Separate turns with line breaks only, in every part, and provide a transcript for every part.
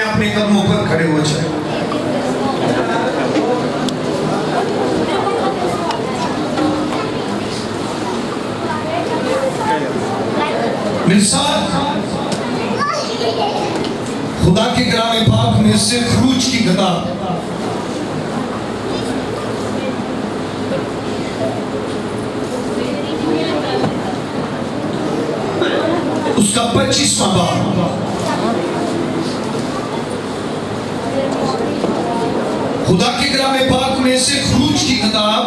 اپنے قدموں پر کھڑے ہو جائیں. مثال خدا کے کلام پاک میں سے خروج کی کتاب اس کا 25واں باب. خدا کے کلام پاک میں سے خروج کی کتاب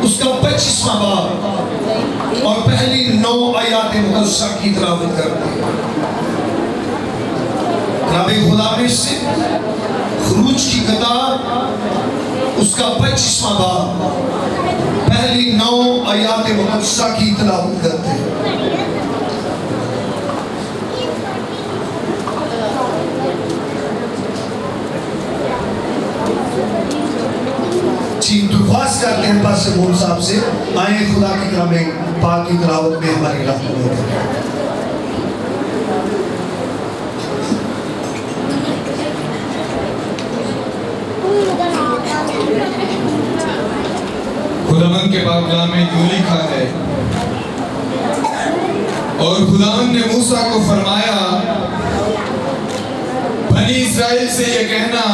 اس کا 25واں باب اور پہلی 9 آیات مقدسہ کی تلاوت کرتے ہیں. کلام خدا میں سے خروج کی کتاب اس کا 25واں باب پہلی 9 آیات مقدسہ کی تلاوت کرتے ہیں. درخواست کرتے ہیں پاسٹر مون صاحب سے آئیں خدا کی کلام پاک کی تلاوت میں ہماری رہنمائی کریں.
خداوند کے پاک کلام میں یوں لکھا ہے اور خداوند نے موسیٰ کو فرمایا بنی اسرائیل سے یہ کہنا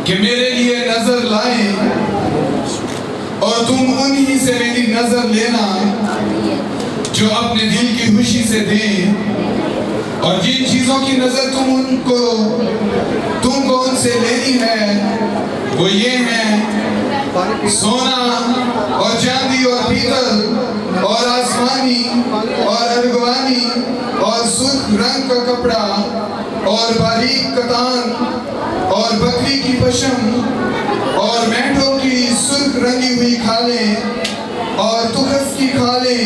کہ میرے لیے نظر لائیں اور تم انہی سے میری نظر لینا جو اپنے دل کی خوشی سے دیں اور جن چیزوں کی نظر تم کو ان سے لینی ہے وہ یہ ہیں سونا اور چاندی اور پیتل اور آسمانی اور ارغوانی اور سرخ رنگ کا کپڑا اور باریک کتان اور بکری کی پشم اور مینڈوں کی سرخ رنگی ہوئی کھالیں اور تخس کی کھالیں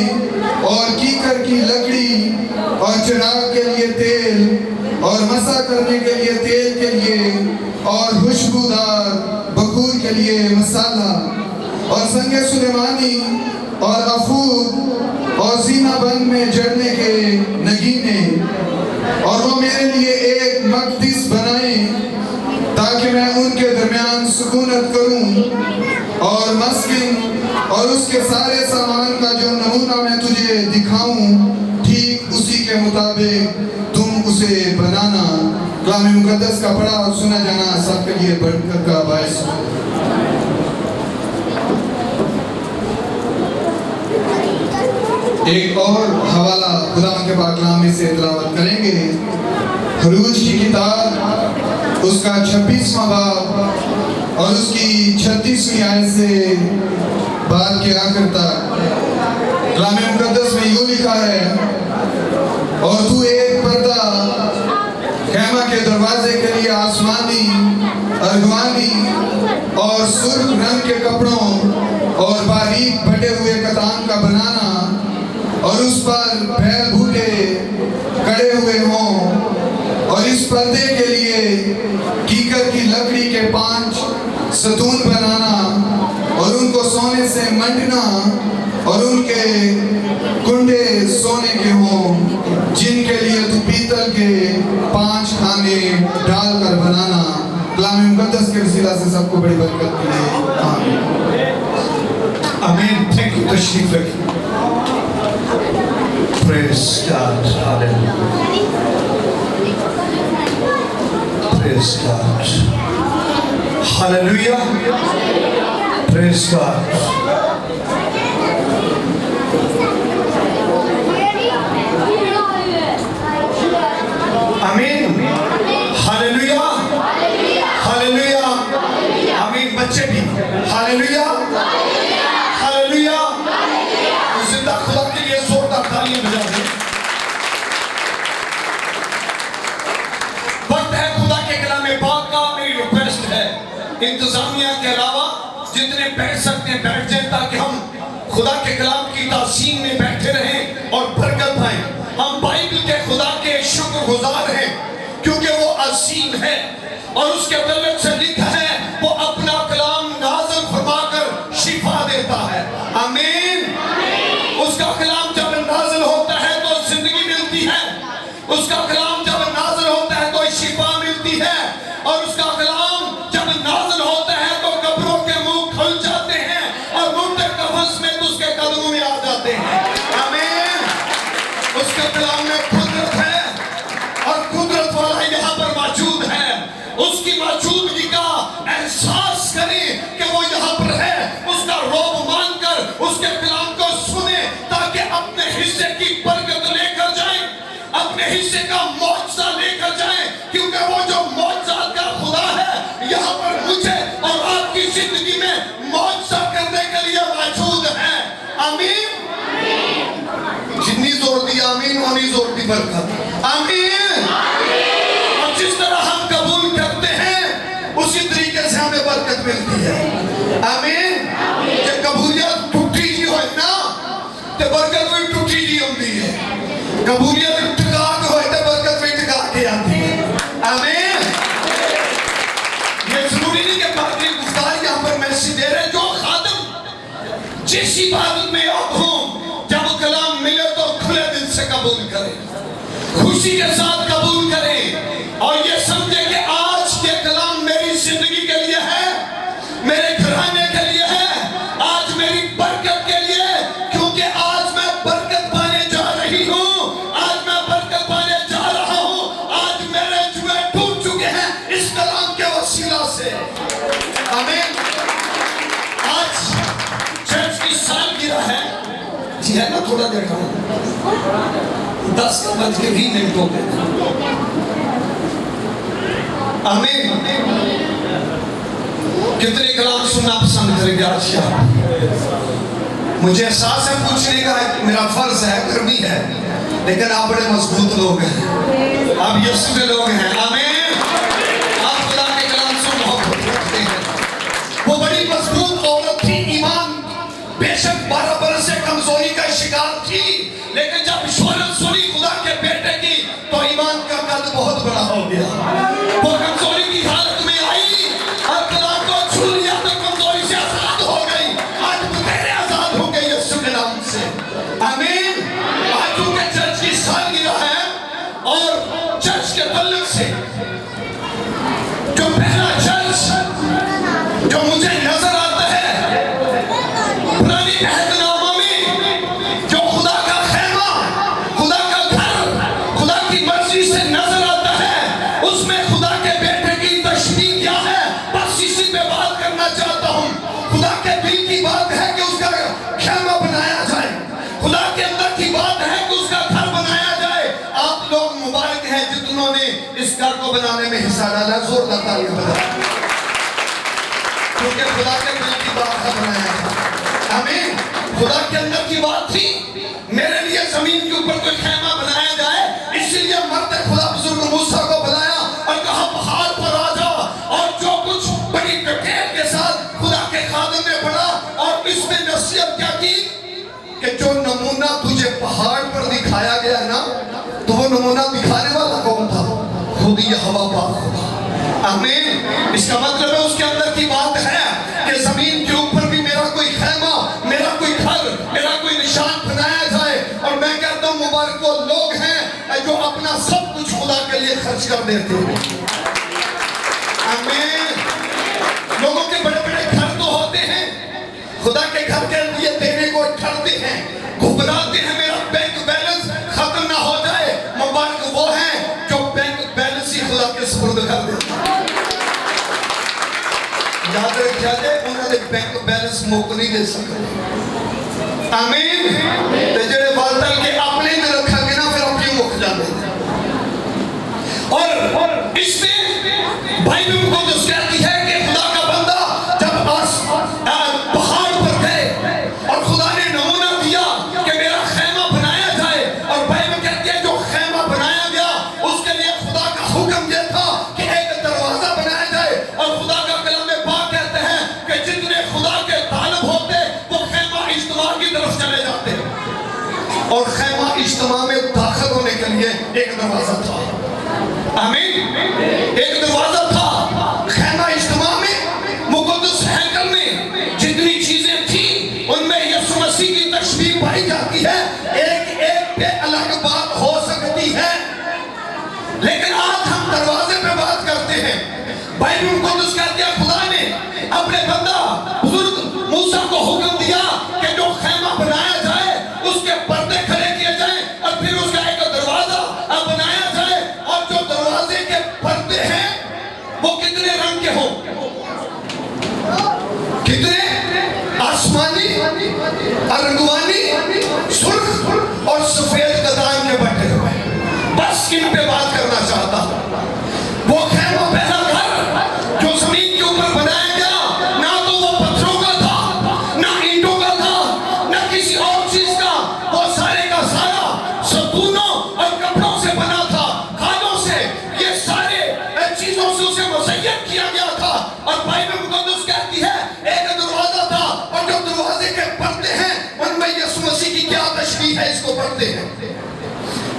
اور کیکر کی لکڑی اور چراغ کے لیے تیل اور مسح کرنے کے لیے تیل کے لیے اور خوشبودار بخور کے لیے مسالہ اور سنگ سلیمانی اور افود اور سینہ بند میں جڑنے کے نگینے اور وہ میرے لیے ایک مقدس بنائیں تاکہ میں ان کے درمیان سکونت کروں اور مسکن اور اس کے سارے سامان کا جو نمونہ میں تجھے دکھاؤں ٹھیک اسی کے مطابق تم اسے بنانا. کلام مقدس کا پڑھا اور سنا جانا سب کے لیے برکت کا باعث ہو. ایک اور حوالہ خدا کے پاک کلام میں سے تلاوت کریں گے. خروج کی کتاب اس کا 26واں باب اور اس کی 36ویں آیت سے باب کے آخر تک. کلام مقدس میں یوں لکھا ہے اور تو ایک پردہ خیمہ کے دروازے کے لیے آسمانی ارغوانی اور سرخ رنگ کے کپڑوں اور باریک پھٹے ہوئے کتان کا بنانا اور اس پر بیل بھوٹے کڑے ہوئے ہوں اور اس پردے کے لیے کیکر کی لکڑی کے 5 ستون بنانا اور ان کو سونے سے منڈنا اور ان کے کنڈے سونے کے ہوں جن کے لیے تو پیتل کے 5 خانے ڈال کر بنانا. کلام مقدس کے وسیلہ سے سب کو بڑی برکت ملے. آمین
آمین. Thank you. تشریف رکھیں. Praise God. Hallelujah. Praise God. Hallelujah. Praise God. آمین. Hallelujah. Hallelujah. آمین. بچے بھی Hallelujah. Hallelujah. زندہ خدا کے لیے زوردار تالیاں بجا دیں. وقت ہے خدا کے کلام پاک کا. میری ریکویسٹ ہے انتظامیہ کے علاوہ جتنے بیٹھ سکتے ہیں بیٹھ جائیں تاکہ ہم خدا کے کلام کی تعظیم میں بیٹھے رہیں اور برکت پائیں. ہم بائبل کے خدا کے شکر گزار ہیں کیونکہ وہ عظیم ہے اور اس کے تعلق سے لکھا ہے وہ اپنا کلام نازل فرما کر شفا دیتا ہے. آمین. اس کا کلام جب نازل ہوتا ہے تو زندگی ملتی ہے. اس کا کلام جب نازل ہوتا ہے تو شفا اور اس کا کلام جب نازل ہوتا ہے تو قبروں کے منہ کھل جاتے ہیں اور مردے کفن سمیت اس کے قدموں میں آ جاتے ہیں. آمین. اس کے کلام میں قدرت ہے اور قدرت والا یہاں پر موجود ہے. اس کی موجودگی کا احساس کریں کہ وہ یہاں پر ہے. اس کا روب مان کر اس کے کلام کو سنیں تاکہ اپنے حصے کی برکت لے کر جائیں, اپنے حصے کا معجزہ لے کر جائیں, کیونکہ وہ جو معجزات کا خدا ہے یہاں پر مجھے اور آپ کی زندگی میں معجزہ کرنے کے لیے موجود ہے. آمین. جتنی زور دی آمین اتنی زور دی برکت. آمین. اور جس طرح ہم قبول کرتے ہیں اسی طریقے سے ہمیں برکت ملتی ہے. آمین. کہ قبولیت ٹوٹی جی ہوئے نا تو برکت بھی ٹوٹی جی ہوتی ہے. قبولیت ٹکا کے ہوئے تو برکت بھی ٹکا کے آتی ہے. آمین. یہ ضروری نہیں کہ پادری گفتار یہاں پر میسج دے رہے جو خادم جس عبادت میں اب ہوں جب کلام ملے تو کھلے دل سے قبول کریں, خوشی کے ساتھ قبول کریں اور یہ سمجھے کہ آج یہ کلام میری زندگی کے لیے ہے, میرے گھرانے کے لیے ہے, آج میری برکت کے لیے, کیونکہ آج میں برکت پانے جا رہی ہوں, آج میں برکت پانے جا رہا ہوں, آج میرے جوئے ٹوٹ چکے ہیں اس کلام کے وسیلہ سے. آمین. آج چرچ کی سالگرہ ہے, جی ہے نا, تھوڑا دیکھا ہوں 10:20 ہو گئے. آمین. کتنے کلام سننا پسند کریں گے آج کیا؟ مجھے احساس ہے پوچھنے کا میرا فرض ہے, گرمی ہے, لیکن آپ بڑے مضبوط لوگ ہیں, آپ یسوع کے لوگ ہیں. آمین. آپ خدا کے کلام سے محبت رکھتے ہیں. وہ بڑی مضبوط عورت تھی, ایمان بے شک 12 برس سے کمزوری کا شکار تھی, لیکن جب شہرت سنی خدا کے بیٹے کی تو ایمان کا قد بہت بڑا ہو گیا. وہ کمزوری کی حالت میں آئی اور خدا کو چھو لیا تو کمزوری سے آزاد ہو گئی. آج بغیر آزاد ہو گئی یسوع کے نام سے. آمین. آج چونکہ چرچ کی سالگرہ ہے اور چرچ کے تعلق سے جو پہلا چرچ جو مجھے نظر آتا ہے پرانی عہد نامہ میں جو خدا کا خیمہ, خدا کا گھر, خدا کی مرضی سے نظر آتا ہے, اس میں خدا کے بیٹے کی تشبیہ کیا ہے بس اسی پہ بات کرنا چاہتا ہوں. خدا کے دل کی بات ہے کہ اس کا خیمہ بنایا جائے, خدا کے اندر کی بات ہے کہ اس کا گھر بنایا جائے. آپ لوگ مبارک ہیں جتنوں نے اس گھر کو بنانے میں حصہ ڈالا. زور لگتا ہے کیونکہ خدا کے دل کی بات ہے بنایا تھا. آمین. خدا کے اندر کی بات تھی میرے لیے زمین کے اوپر کوئی خیمہ بنایا جائے, اس لیے مرد خدا بزرگ موسیٰ کو بلایا اور کہا پہاڑ پر آ جا, اور جو کچھ بڑی ڈیٹیل کے ساتھ خدا کے خادم نے پڑھا اور اس میں نصیحت کیا کی کہ جو نمونہ تجھے پہاڑ پر دکھایا گیا نا تو وہ نمونہ دکھانے والا کون تھا؟ خود یہ ہوا پاک خدا. آمین. اس کا مطلب ہے اس کے اندر کی بات ہے کہ زمین کے اوپر بھی میرا کوئی خیمہ, میرا کوئی گھر, میرا کوئی نشان بنایا جائے. اور میں کہتا ہوں مبارک وہ لوگ ہیں جو اپنا سب کچھ خدا کے لیے خرچ کر دیتے ہیں. آمین. لوگوں کے بڑے بڑے گھر تو ہوتے ہیں, خدا کے گھر کے لیے دینے کو ڈرتے ہیں, گھبراتے ہیں میرا بینک بیلنس ختم نہ ہو جائے. مبارک وہ ہیں جو بینک بیلنس ہی خدا کے سپرد کر دیتے ہیں. یاد رکھا جائے انہوں نے بینک بیلنس موقع نہیں دے سکتے. آمین. تو جڑے والدہ کے اپنے میں رکھا گے نا پھر اپنی موقع جانے دیں. اور اس میں بائبل مقدس کہتی ہے کہ خدا کا بندہ جب پہاڑ پر گئے اور خدا نے نمونہ دیا کہ میرا خیمہ بنایا جائے, اور بائبل کہتی ہے جو خیمہ بنایا گیا اس کے لیے خدا کا حکم یہ تھا کہ ایک دروازہ بنایا جائے. اور خدا کا کلام پاک کہتے ہیں کہ جتنے خدا کے طالب ہوتے وہ خیمہ اجتماع کی طرف چلے جاتے, اور خیمہ اجتماع میں داخل ہونے کے لیے ایک دروازہ تھا. آمین.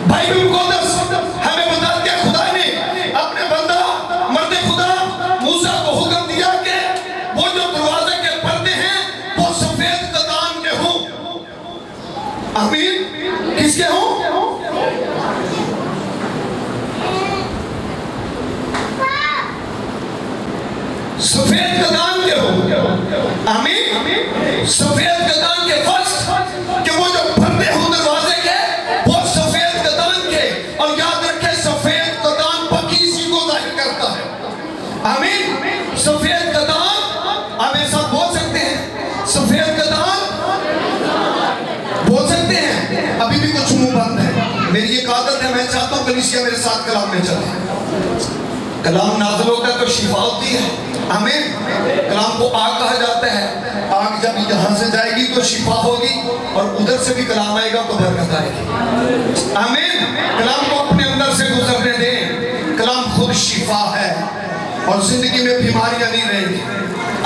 बाइबल मुक़द्दस हमें बताती है खुदा ने अपने बंदा मर्द खुदा मूसा को हुक्म दिया कि वो जो दरवाजे के पर्दे हैं वो सफेद कतान के हों। आमीन। किसके हों? सफेद कतान के हों। आमीन। सफेद कतान के फर्स्ट कि वो जो पर्दे हों दरवाजे के वो सफेद कतान के, और याद रखें सफेद कतान पाकीज़गी को जाहिर करता है। आमीन। सफेद कतान आप मेरे साथ बोल सकते हैं, सफेद कतान बोल सकते हैं। अभी भी कुछ मुंह बंद है, मेरी एक आदत है, मैं चाहता हूं कलीसिया मेरे साथ कलाम में चले। कलाम नाज़िल होता है तो शिफा होती है। आमीन। कलाम को आग कहा जाता है, आग जब यहाँ से जाएगी तो शिफा होगी, और उधर से भी कलाम आएगा तो बरकत आएगी। आमीन। कलाम को अपने अंदर से गुजरने दें। कलाम खुद शिफा है और जिंदगी में बीमारियां नहीं रहेंगी।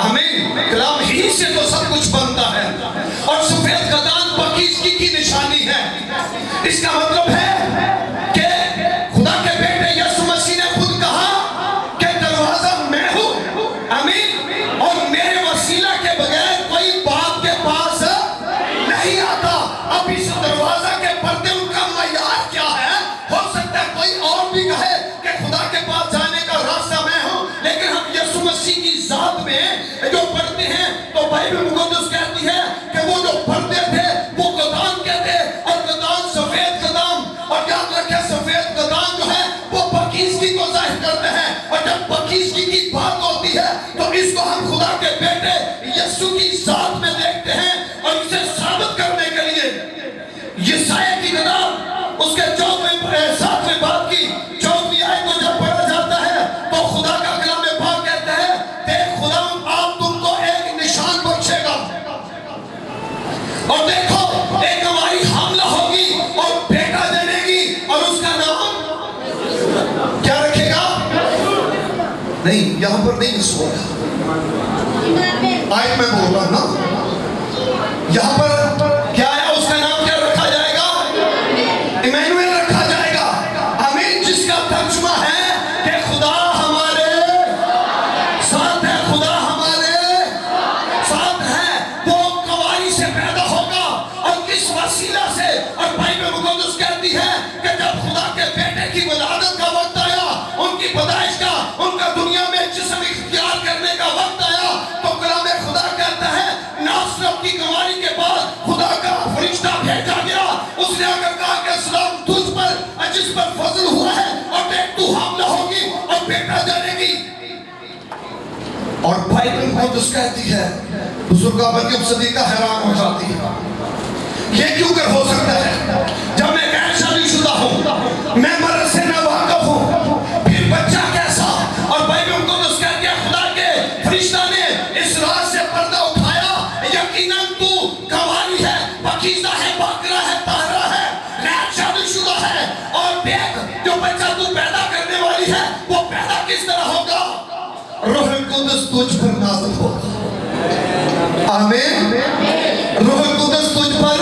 आमीन। कलाम ही से तो सब कुछ बनता है, और सफेद कतान पाकीज़गी की निशानी है। इसका मतलब है कि खुदा के बेटे यीशु मसीह ने खुद कहा कि दरवाजा मैं हूं। आमीन। और मेरे वसीला के बगैर कोई बाप के पास नहीं आता। अब इस दरवाजा के पर्दे उनका मयार क्या है? हो सकता है कोई और भी कहे कि खुदा के पास जाने का रास्ता मैं हूं, लेकिन हम यीशु मसीह की जात में जो पढ़ते हैं तो बाइबल मुक़द्दस कहती है कि वो जो पर्दे थे वो कतान के थे, और कतान सफेद कतान। और याद रखें सफेद कतान जो है वो पाकीज़गी को जाहिर करते हैं, और जब पाकीज़गी की बात होती है तो इसको हम खुदा के बेटे यीशु की जात में देखते हैं। और इसे साबित करने के लिए यशायाह की किताब उसके 7वें बाब की 14वीं आयत को जब पढ़ा जाता है तो खुदा का कलाम पाक कहता है, देख खुदा आप तुमको एक निशान बख्शेगा, और देखो एक हमारी हमला होगी और बेटा जनेगी, और उसका नाम क्या रखेगा? नहीं, यहां पर नहीं यीशु है, आयत में बोल रहा ना, यहां पर क्या है? उसका नाम क्या रखा जाएगा? इमैनुएल रखा जाएगा। आमीन। जिसका तर्जुमा है कि खुदा हमारे साथ है, खुदा हमारे साथ है। वो कवारी से पैदा होगा, और किस वसीला से? और बाइबल मुक़द्दस कहती है कि जब खुदा के बेटे की विलादत का वक्त आया, उनकी पैदाइश का, उनका दुनिया में जिस्म इख्तियार करने का वक्त आया, तो कलाम खुदा कहता है नासरत की कवारी के बाद खुदा का फरिश्ता भेजा गया। उसने आकर कहा कि सलाम तुझ पर जिस पर फजल हुआ है, और देख तू हमला होगी और बेटा जनेगी। और बाइबल मुक़द्दस कहती है बुजुर्गा मरियम सदीका हैरान हो जाती है, ये क्यों कर हो सकता है? जब मैं गैर शादीशुदा हूं, मैं मर्द से ना वाकिफ हूं, फिर बच्चा कैसा? और बाइबल मुक़द्दस कहती है खुदा के फरिश्ता ने इस राज से पर्दा उठाया, यकीनन तू कवारी है, पाकीज़ा है, बाकरा है, ताहरा है, गैर शादीशुदा है, और देख जो बच्चा तू पैदा करने वाली है वो पैदा किस तरह होगा? रूहुल कुद्दस तुझ पर नाज़िल होगा। आमीन। रूहुल कुद्दस तुझ पर,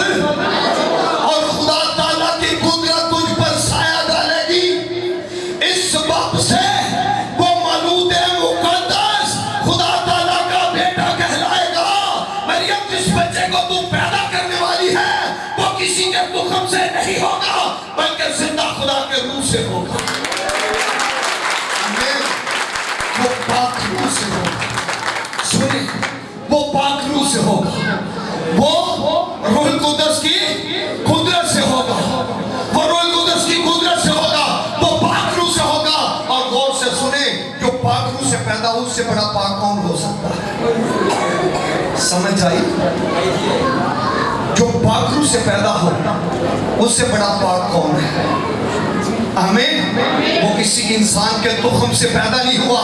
और खुदा ताला की कुदरत तुझ पर साया डालेगी। इस सबब से वो मौलूद मुक़द्दस खुदा ताला का बेटा कहलाएगा। मरियम जिस बच्चे को तू पैदा करने वाली है वो किसी के तुख़्म से नहीं होगा, बल्कि जिंदा खुदा के रूह से होगा। वो पाक रूह से होगा। सुनिए, वो पाक रूह से होगा, वो रूहुल कुद्दस की कुदरत से होगा, वो रूहुल कुद्दस की कुदरत से होगा, वो पाक रूह से होगा। और गौर से सुने, जो पाक रूह से पैदा हो उससे बड़ा पाक कौन हो सकता है? समझ आई? जो पाक रूह से पैदा हो उससे बड़ा पाक कौन है? आमीन। वो किसी इंसान के तुख़्म से पैदा नहीं हुआ,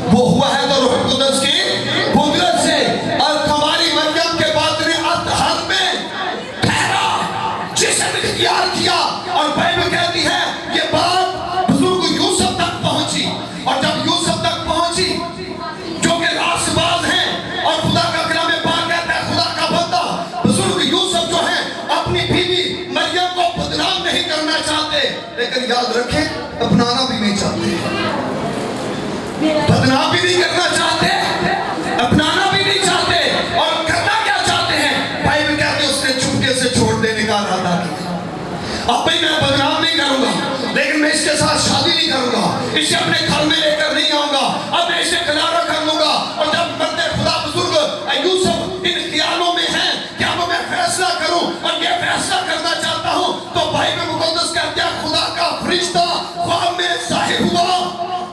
वो हुआ है तो रूहुल कुद्दस की कुदरत से। और हमारी मरियम के बाद ने अतहर में ठहरा, जिस्म इख्तियार किया, और बाइबल कहती है ये बात बुजुर्ग यूसुफ तक पहुंची। और जब यूसुफ तक पहुंची, जो कि रासबाज हैं, और खुदा का कलाम पाक कहता है खुदा का बंदा बुजुर्ग यूसुफ जो है अपनी बीवी मरियम को बदनाम नहीं करना चाहते, याद रखें, अपनाना भी नहीं चाहते, बदनाम भी नहीं करना चाहते, अपनाना भी नहीं चाहते, और करना क्या चाहते हैं? बाइबल कहते हैं उसने चुपके से छोड़ देने का इरादा किया। अब भाई मैं बदनाम नहीं करूंगा, लेकिन मैं इसके साथ शादी नहीं करूंगा, इसे अपने घर में लेकर नहीं आऊंगा, अब मैं इसे किनारा कर लूंगा। और जब मर्द खुदा बुजुर्ग यूसुफ इन ख्यालों में हैं कि अब मैं फैसला करूं और ये फैसला करना चाहता हूं, तो बाइबल मुकद्दस कहते हैं खुदा का फरिश्ता ख्वाब में ज़ाहिर हुआ।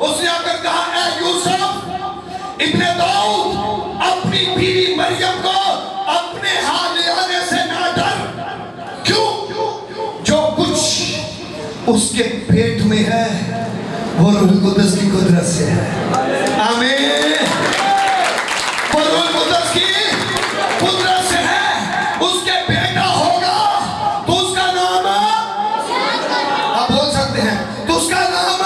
उसने आकर कहा, ऐ यूसुफ इब्ने दाऊद, अपनी बीवी मरियम को अपने हाथ ले आने से ना डर। क्यों? जो कुछ उसके पेट में है वो रूह कुद्दस की कुदरत से है। आमीन। वो रूह कुद्दस की कुदरत से है। उसके बेटा होगा तो उसका नाम, आप बोल सकते हैं, तो उसका नाम,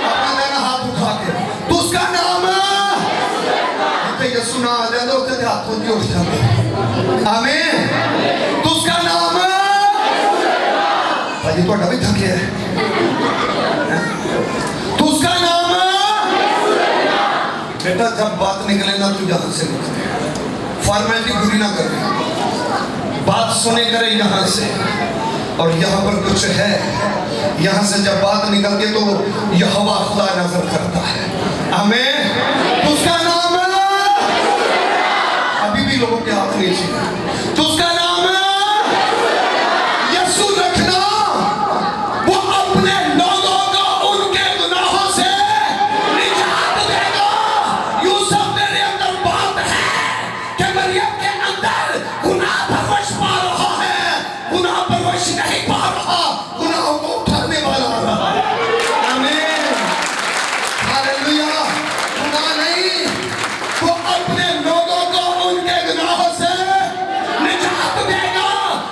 अपना लेना हाथ उठा के, तो उसका नाम यीशु ना आ जाए तो हाथों की उठ जाते। आमीन। तो उसका नाम, भाई तो भी थके है, तो उसका नाम, बेटा जब बात निकले ना तू यहां से निकले, फॉर्मेलिटी पूरी ना करे, बात सुने करे यहां से। और यहाँ पर कुछ है, यहाँ से जब बात निकलती है तो यहोवा खुदा नजर करता है। आमीन। तो उसका नाम, अभी भी लोगों के हाथ नीचे, तो उसका नाम यीशु रखना। वो अपने लोगों को उनके गुनाहों से निजात देगा। यूसुफ तेरे अंदर बात है कि मरियम के अंदर गुनाह परवश पा रहा है, गुनाह परवश नहीं पा रहा, गुनाहों को उठाने वाला आ रहा है। आमीन। हालेलुया। गुनाह नहीं, वो अपने लोगों को उनके गुनाहों से निजात देगा।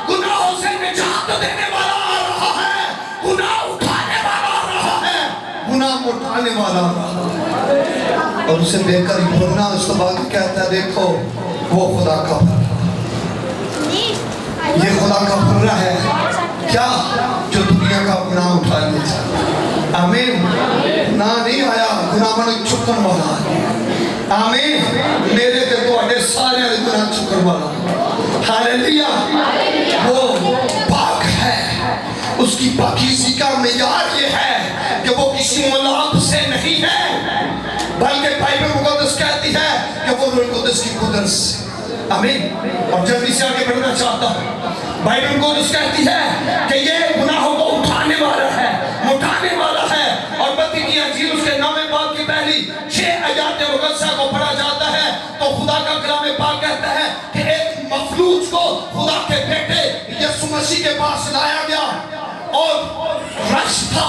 गुनाहों से निजात देने वाला आ रहा है, गुनाह उठाने वाला आ रहा है, गुनाह उठाने वाला आ रहा है। और उसे देखकर यूहन्ना उसके बाद कहता है, देखो वो खुदा का फर्रा, ये खुदा का फर्रा है क्या, जो दुनिया का गुनाह उठा ले जाए। आमीन। ना नहीं आया गुनाह मन चुकन वाला। आमीन। मेरे ते तुहाडे सारे गुनाह चुकन वाला। हालेलुया। वो पाक है, उसकी पाकीज़गी का मेयार ये है कि वो किसी मुलाब से नहीं है, बल्कि बाइबल मुकद्दस कहती है कि वो रूह कुद्दस की कुदरत से। आमीन। और जल्दी से आगे बढ़ना चाहता हूँ। बाइबल मुकद्दस कहती है कि ये गुनाहों को उठाने वाला है, उठाने वाला है। और मत्ती की इंजील उसके 9वें बाब की पहली 6 आयत मुकद्दसा को पढ़ा जाता है तो खुदा का कलाम पाक कहता है कि एक मफलूज को खुदा के बेटे यीशु मसीह के पास लाया गया और रश था।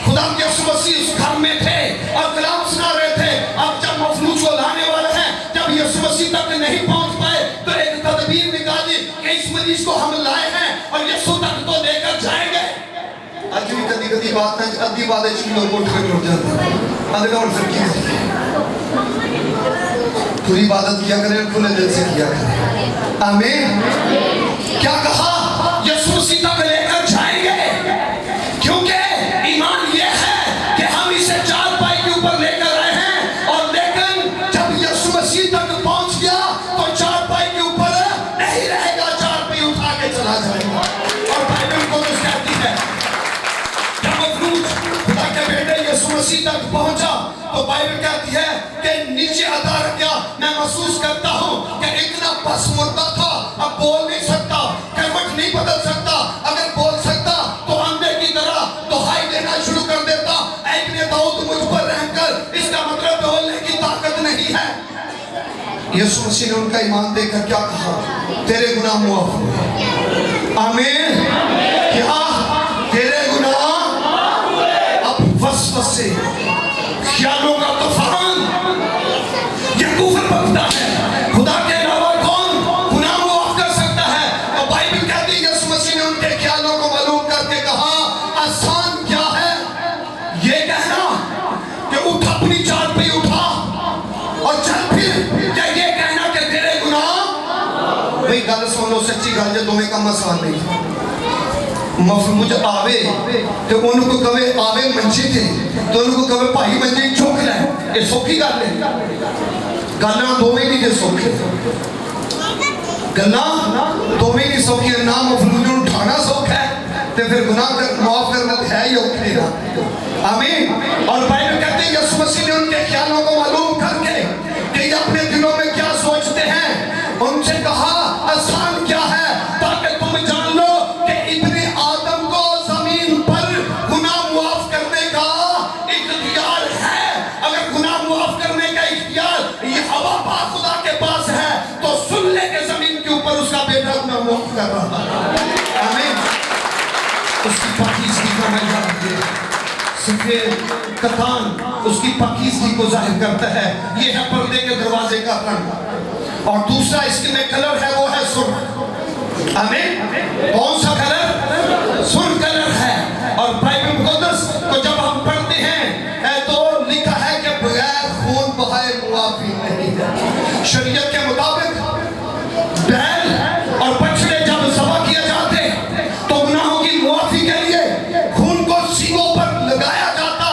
खुदा यीशु मसीह उस घर में थे और कलाम सुना रहे थे। अब जब मफलूज को लाने वाला है, जब यीशु मसीह तक नहीं पहुंच पाए तो एक तदबीर निकाली कि इस मरीज को हम लाए हैं और यीशु तक तो लेकर जाएंगे। आज भी कदी कदी बात है, अद्धी बात है कि लोग उठ के उठ जाते हैं, अगला और फिर क्या पूरी इबादत किया करें, खुले दिल से किया करें। आमीन। क्या कहा? यीशु मसीह तक लेकर जाएंगे, क्योंकि ईमान ये है कि हम इसे चारपाई के ऊपर लेकर आए हैं। और लेकिन जब यीशु मसीह तक पहुंच गया तो चारपाई के ऊपर नहीं रहेगा, चारपाई उठा के चला जाएगा। और बाइबल को कहती है जब मफलूज खुदा के बेटे यीशु मसीह तक पहुंचा तो बाइबल कहती है कि नीचे अता रख गया। मैं महसूस करता हूं कि इतना बस मुर्दा था, अब बोल नहीं सकता, करवट नहीं बदल सकता। अगर बोल सकता तो अंधे की तरह दुहाई देना शुरू कर देता, ऐ इब्ने दाऊद मुझ पर रहम कर। इसका मतलब बोलने की ताकत नहीं है। यीशु मसीह ने उनका ईमान देखकर क्या कहा? तेरे गुनाह मुआफ हुए। आमीन। क्या? तेरे गुनाह अब वसवसे ख्यालों का तूफान ये कुफर बनता है। खुदा के अलावा कौन गुनाह माफ कर सकता है? और बाइबल कहती है यीशु मसीह ने उनके ख्यालों को मालूम करके कहा, आसान क्या है ये कहना कि उठ अपनी चाल पे उठा और चल फिर, या ये कहना कि तेरे गुनाह। भाई गल सुन लो, सच्ची गल जो तुम्हें कम आसान नहीं। मफलूज आवे तो उनको कवे आवे मंजे थे तो उनको कवे भाई मंजे चुक ले, ये सौखी गल है? गल्लां दोवें नहीं जे सौखे, गल्लां दोवें नहीं सौखी। ना मफलूज नूं उठाना सौखा है ते फिर गुनाह कर माफ करना तो है ही औखे ना। आमीन। और बाइबल कहते हैं यीशु मसीह ने उनके ख्यालों को मालूम करके कि ये अपने दिलों में क्या सोचते हैं, उनसे कहा आसान क्या है ताकि तुम जान लो कि इब्ने आदम को जमीन पर गुनाह माफ करने का इख्तियार है। अगर गुनाह माफ करने का इख्तियार ये हवा पा खुदा के पास है तो सुन ले के जमीन के ऊपर उसका बेटा गुनाह माफ कर रहा है। आमीन। उसकी पाकीज़गी का मैदान है, सफेद कतान उसकी पाकीज़गी को जाहिर करता है। ये है पर्दे के दरवाजे का रंग। और दूसरा इसके में कलर है वो है सुर्ख। आमीन। कौन सा कलर? सुर्ख कलर है। और बाइबल मुक़द्दस को जब हम पढ़ते हैं तो लिखा है कि बगैर खून बहाए मुआफ़ी नहीं है। शरीयत के मुताबिक बैल और बछड़े जब ज़बह किए जाते तो गुनाहों की मुआफ़ी के लिए खून को सींगों पर लगाया जाता,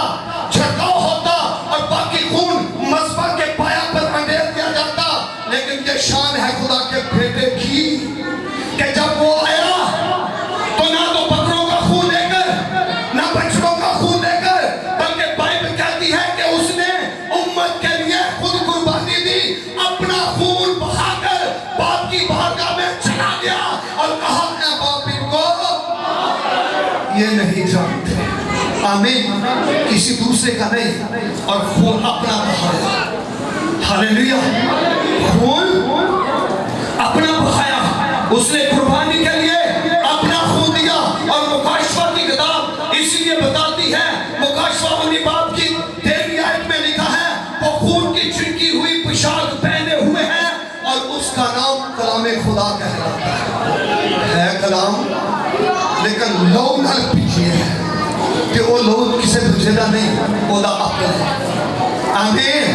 छिड़काव होता और बाकी खून मस्बा के पाया पर अंडेर दिया जाता। लेकिन ये शान है खुदा के बेटे की कि जब वो आया तो ना तो बकरों का खून लेकर ना बछड़ों का खून लेकर, बल्कि बाइबल कहती है कि उसने उम्मत के लिए खुद कुर्बानी दी, अपना खून बहाकर बाप की बारगाह में चला गया और कहा ऐ बाप इनको ये नहीं जानते। आमीन। किसी दूसरे का नहीं, और खून अपना बहाया। हालेलुया। खून अपना बहाया, उसने कुर्बानी के लिए अपना खून दिया। और मुकाशवा की किताब इसलिए बताती है, मुकाशवा वाली बात की 13वीं आयत में लिखा है वो खून की छिड़की हुई पोशाक पहने हुए हैं और उसका नाम कलामे खुदा कहलाता है कलाम। लेकिन लोग ना पीछे है कि वो लोग किसे बुझेगा नहीं, ओदा अक्ल है। आमीन।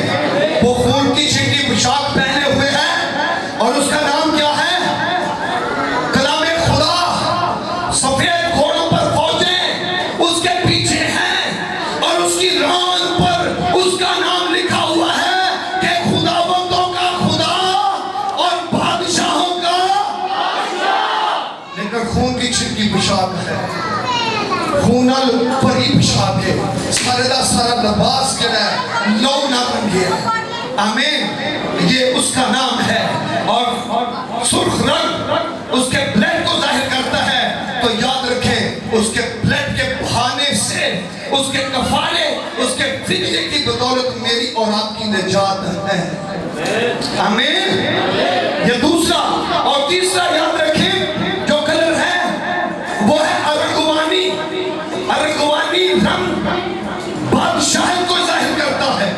वो खून की छिड़की पोशाक पहने हुए हैं और उसका नाम क्या है? कलामे खुदा। सफेद घोड़ों पर फौजें उसके पीछे हैं और उसकी रान पर उसका नाम लिखा हुआ है कि खुदावंदों का खुदा और बादशाहों का बादशाह। लेकिन खून की छिड़की पोशाक है, खूनल परी पोशाक है, सारे दा सारा लिबास केड़ा है लौ ना बन गया। आमीन। ये उसका नाम है। और सुर्ख रंग उसके ब्लड को जाहिर करता है। तो याद रखें उसके ब्लड के बहाने से, उसके कफारे, उसके फिदिये की बदौलत मेरी और आपकी निजात है। आमीन। ये दूसरा। और तीसरा याद रखें जो कलर है वो है अरगवानी। अरगवानी रंग बादशाह को जाहिर करता है।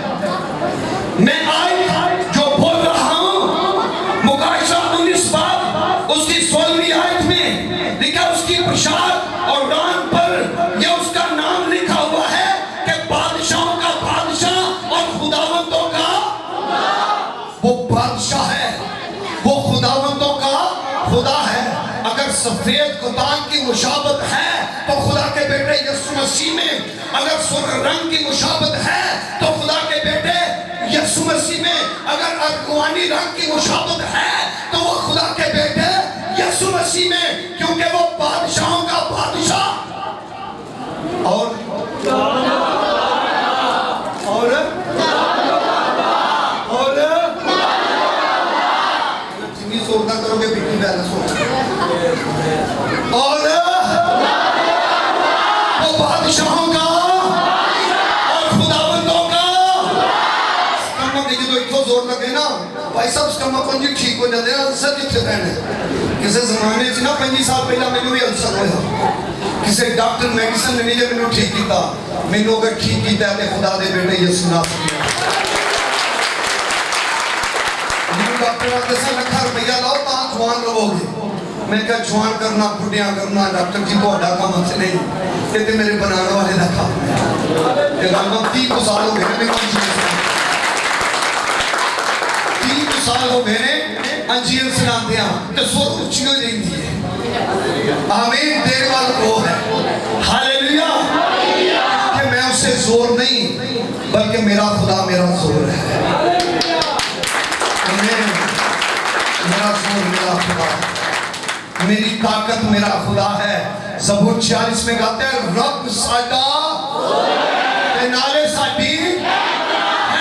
मैं आज जो बोल रहा हूं मुकाशवा 19 बाब उसकी 16वीं आयत में लिखा, उसकी पोशाक और रान पर यह उसका नाम लिखा हुआ है कि बादशाहों का बादशाह और खुदावंदों का वो बादशाह है, वो खुदावंदों का खुदा है। अगर सफेद कुतान की मुशाबत है तो खुदा के बेटे यीशु मसीह में, अगर सुर्ख रंग की मुशाबत है तो खुदा के बेटे यीशु मसीह में, अगर अरगवानी रंग की मुशाबत है तो वो खुदा के बेटे यीशु मसीह में, क्योंकि वो बादशाहों का बादशाह और जितनी जोरदार करोगे बिल्कुल बैलेंस होगा। और वो बादशाहों का और खुदावंदों का। कम्मा देखिए तो इतना जोर लगे ना भाई साहब, कम्मा पंजी ठीक हो जाते हैं। अल्सर कितने रहने किसी जमाने च ना 25 साल पहला मैंने भी अल्सर होया, किसी डॉक्टर मेडिसिन ने नहीं मैंने ठीक किया, मैंने अगर ठीक किया है तो खुदा दे बेटे यीशु नासरी डॉक्टर आते से लखा रुपया लाओ तो जवान रहोगे। मैं क्या जवान करना बुढ़िया करना डॉक्टर जी तो काम हमसे नहीं, ये मेरे बनाने वाले का काम है। 30 साल हो गए 30 साल हो गए अंजीर सुनाते हैं तो सुर उच्ची हो जाती है। आमीन देने वाला वो है। हालेलुया कि मैं उससे जोर नहीं बल्कि मेरा खुदा मेरा जोर है। आमीन। मेरा जोर मेरा खुदा, मेरी ताकत मेरा खुदा है। ज़बूर 46 में गाते हैं रब साडा ते नाले साडी है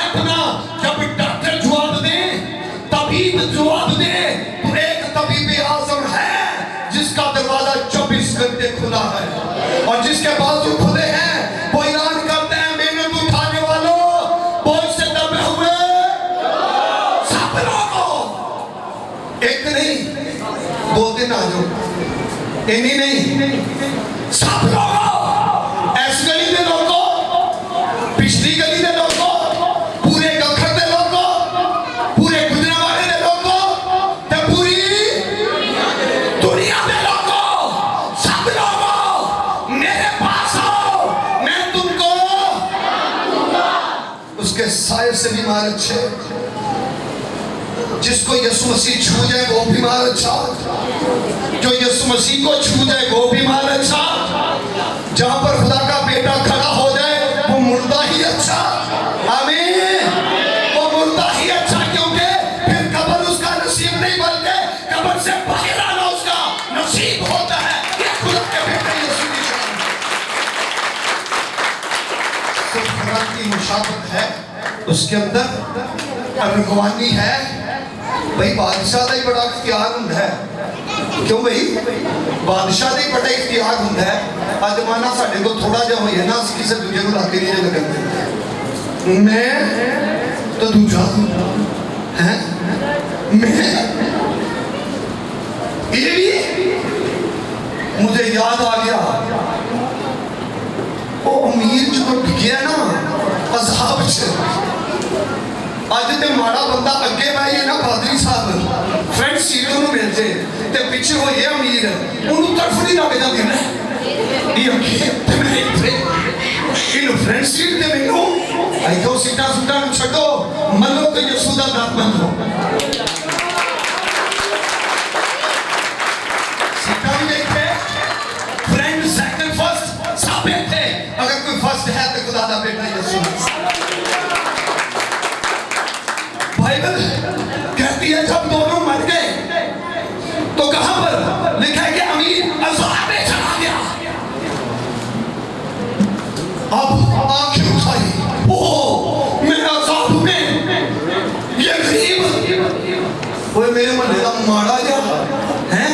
अपना। जब डॉक्टर जवाब दे, तबीब जवाब दे, तो एक तबीब आज़म है जिसका दरवाजा 24 घंटे खुला है और जिसके बाजू खुले हैं। वो ऐलान करते हैं मेहनत उठाने वालों, बोझ से दबे हुए सब लोगों, एक नहीं दो दिन आ जाओ, इन्हीं नहीं सब लोगों, ऐसी गली दे लोगों, पिछली गली दे लोगों, पूरे गखर दे लोगों, पूरे गुजरावाले दे लोगों, ते पूरी दुनिया दे लोगों, सब लोगों मेरे पास आओ, मैं तुमको उसके साये से बीमार अच्छे। जिसको यीशु मसीह छू जाए वो बीमार अच्छा, जो यीशु मसीह को छू जाए वो बीमार अच्छा, जहां पर खुदा का बेटा खड़ा हो जाए वो मुर्दा ही अच्छा। आमीन। वो मुर्दा ही अच्छा, क्योंकि फिर कब्र उसका नसीब नहीं बल्कि कब्र से बाहर आना उसका नसीब होता है। ये खुदा के बेटे यीशु की शान है। की मुशाबत है, उसके अंदर अरगवानी है। भाई बादशाह का ही बड़ा इख्तियार होता है। क्यों भाई बादशाह का ही बड़ा इख्तियार होता है। आज जमाना साढ़े को थोड़ा जा हो ना, किसी दूजे को लाके नहीं लगते। मैं तो दूजा है, मैं ये भी मुझे याद आ गया वो अमीर जो गया ना अज़ाब च। अज ते माड़ा बंदा अगे बहिए ना पादरी साहब फ्रंट सीट उन्होंने मिल जाए ते पिछे होइए अमीर, उन्होंने तरफ नहीं लग जाती ना ये अगे ते मैं इथे इन फ्रंट सीट ते मैनू इथों सीटा सुटा छड्डो, मनो तो यीशु दा नाम मनो। सीटा भी इथे फ्रंट सेकंड फर्स्ट सब इथे। अगर कोई फर्स्ट है तो खुदा दा बेटा यीशु। बाइबल कहती है जब दोनों मर गए तो कहां पर लिखा है कि अमीर अज़ाब में चला गया। अब आंखें उठाई, ओह मैं अज़ाब में, ये गरीब वो मेरे महल्ले का माड़ा जा है,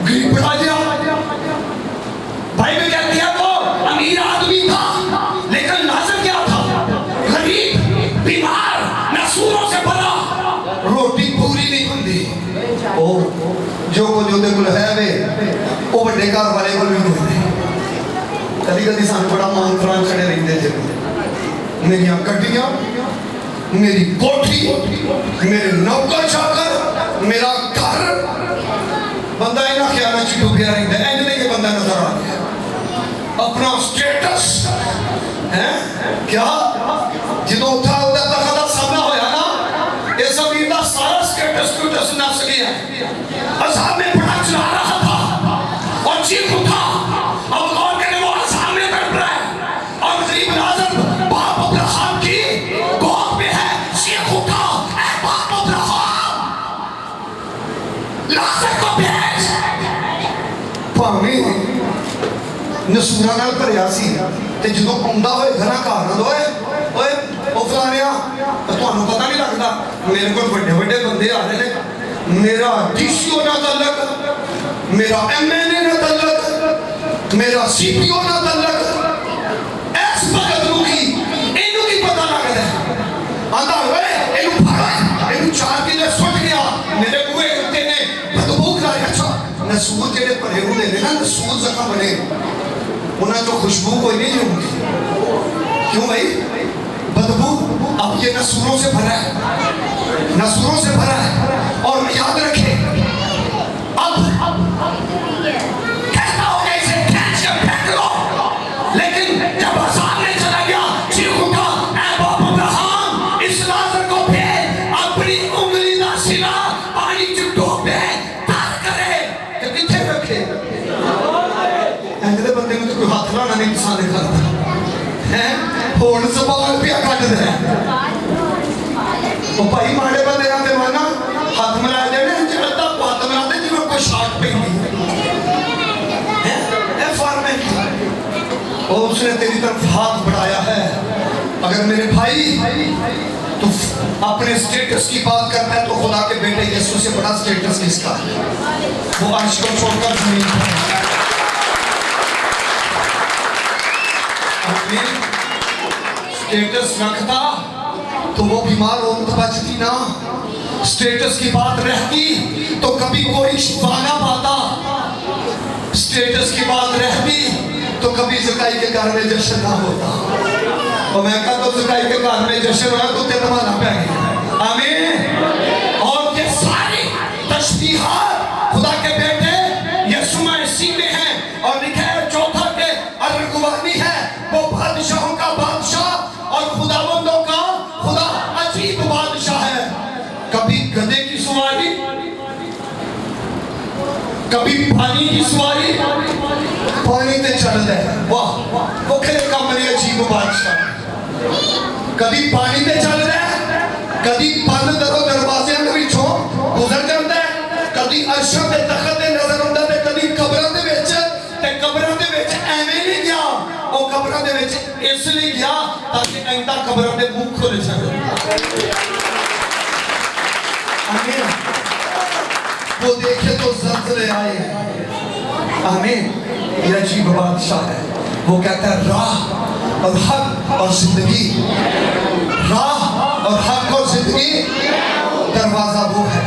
गरीबड़ा जा। बाइबल कहती है वो अमीर आदमी था लेकिन नाज़र क्या था, गरीब, बीमार, नसूरों से भरा, रोटी पूरी नहीं होती। ओ जो कुछ ਉਹਦੇ ਕੋਲ ਹੈ ਵੇ ਉਹ ਵੱਡੇ ਘਰ ਵਾਲੇ ਕੋਲ ਵੀ ਹੋਵੇ। ਕਦੀ ਕਦੀ ਸਾਨੂੰ ਬੜਾ ਮਾਨ ਤਾਨ ਚੜੇ ਰਹਿੰਦੇ ਜੇ ਮੇਰੀਆਂ ਗੱਡੀਆਂ, मेरी कोठी, मेरे नौकर चाकर, मेरा घर। बंदा इन्हां ख्यालां च डुबिया रहिंदा है। इंज नहीं कि बंदा नजर आ गया अपना स्टेटस है क्या ਜਦੋਂ ਉੱਥਾ ਉਹਦਾ ਤਖਤ ਦਾ ਸਾਹਮਣਾ ਹੋਇਆ ना, इस अमीर का सारा स्टेटस स्टूटस नस गया। अज़ाब में बड़ा चला रहा था और चीख उठा। अब गौर करें वो अज़ाब में तड़प रहा है और गरीब नाज़र बाप अब्राहम की गोद में है। चीख उठा, ऐ बाप अब्राहम नाज़र को भेज। भावें नसूरां नाल भरिया सी ते जदों आउंदा होएगा ना घर ओए ओए ओ फलाणिया ਤੁਹਾਨੂੰ पता नहीं लगता मेरे को बड़े बड़े बंदे आ रहे हैं। मेरा डीसीओ ना तलक, मेरा एमएनए ना तलक, मेरा सीपीओ ना तलक, एस भगत मुखी इनू की पता लगता है। आंदा ओए इनू फाड़ा, इनू 4 किलो सुट गया मेरे बूहे उत्ते ने बदबू करा। अच्छा नसूर जेडे भरे होंदे ने ना, नसूर जखम बने उन्हां चों खुशबू कोई नहीं होंदी। क्यों भाई बदबू? अब ये नसूरों से भरा है, नसूरों से भरा है। और याद रखे अब कहता हो गया इसे खींच के फेंक लो, लेकिन जब अज़ाब में चला गया चीख उठा, ऐ बाप अब्राहम इस नाज़र को भेज, अपनी उंगली का सिला पानी च डोबे तार करे ते किथे रखे। اس نے تیری طرف ہاتھ بڑھایا ہے. اگر میرے بھائی تو اپنے سٹیٹس کی بات کرتا ہے تو خدا کے بیٹے یسوع سے بڑا سٹیٹس کس کا ہے؟ وہ عرش کو چھوڑ کر زمین پر سٹیٹس رکھتا تو وہ بیمار عورت بچتی نا. سٹیٹس کی بات رہتی تو کبھی کوئی شفا نہ پاتا. سٹیٹس کی بات رہتی تو کبھی زکائی کے گھر میں جشن نہ ہوتا. اور میں کہا تو زکائی کے گھر میں جشن ہوا تو تیرا مانا پہ گیا. آمین. اور یہ ساری تشبیہات خدا کے بیٹے یسوع مسیح میں ہیں. اور لکھا ہے چوتھا کہ ارغوانی ہے وہ بادشاہوں کا بادشاہ اور خداوندوں کا خدا. عجیب بادشاہ ہے. کبھی گدھے کی سواری, کبھی پانی کی سواری, پانی تے چل دے. واہ وہ کھلے کمرے عجیب بادشاہ. کبھی پانی تے چل دے, کبھی بند درو دروازے کے وچوں گزر جاندا ہے, کبھی عرشاں تے تخت تے نظر آندا تے کبھی قبراں دے وچ. تے قبراں دے وچ ایویں نہیں گیا, او قبراں دے وچ اس لیے گیا تاکہ آئندہ قبراں دے منہ کھل جائے. آمین. وہ دیکھے تو زلزلے آئے. آمین. یہ عجیب بادشاہ ہے. وہ کہتا ہے راہ اور حق اور زندگی, راہ اور حق اور زندگی. دروازہ وہ ہے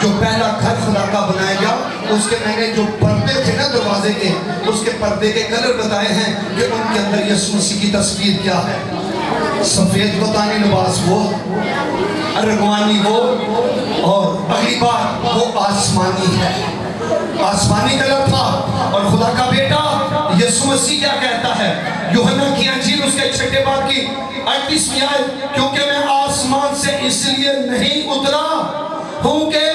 جو پہلا گھر خدا کا بنایا گیا. اس کے میں نے جو پردے تھے نا دروازے کے, اس کے پردے کے کلر بتائے ہیں کہ ان کے اندر یسوع مسیح کی تصویر کیا ہے. سفید بتانی لباس وہ, ارغوانی وہ, اور پہلی بار وہ آسمانی ہے. آسمانی کلر تھا. اور خدا کا بیٹا یسوع مسیح کیا کہتا ہے یوحنا کی انجیل اس کے 6 باب کی 38ویں آیت, کیونکہ میں آسمان سے اس لیے نہیں اترا ہوں کہ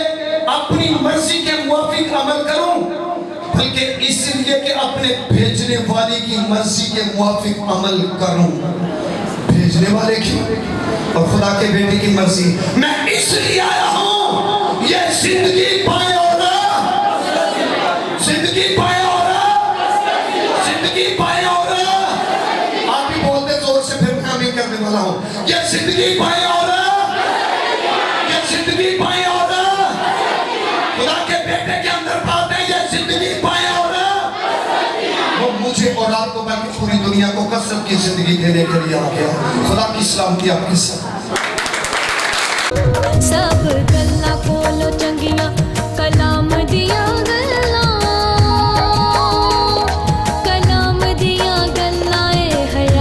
اپنی مرضی کے موافق عمل کروں, بلکہ اس لیے کہ اپنے بھیجنے والے کی مرضی کے موافق عمل کروں. بھیجنے والے کی اور خدا کے بیٹے کی مرضی. میں اس لیے آیا ہوں یہ زندگی پائے اور زندگی پائے اور زندگی پائے اور آپ بھی بولتے زور سے, پھر میں آمین کرنے والا ہوں. یہ زندگی پائے اور یہ زندگی پائے اور خدا کے بیٹے کے اندر بات ہے یہ زندگی پائے اور وہ مجھے اور آپ کو بلکہ پوری دنیا کو کثرت کی زندگی دینے کے لیے آ گیا. خدا کی سلامتی آپ کے ساتھ.
سب گلا کھولو.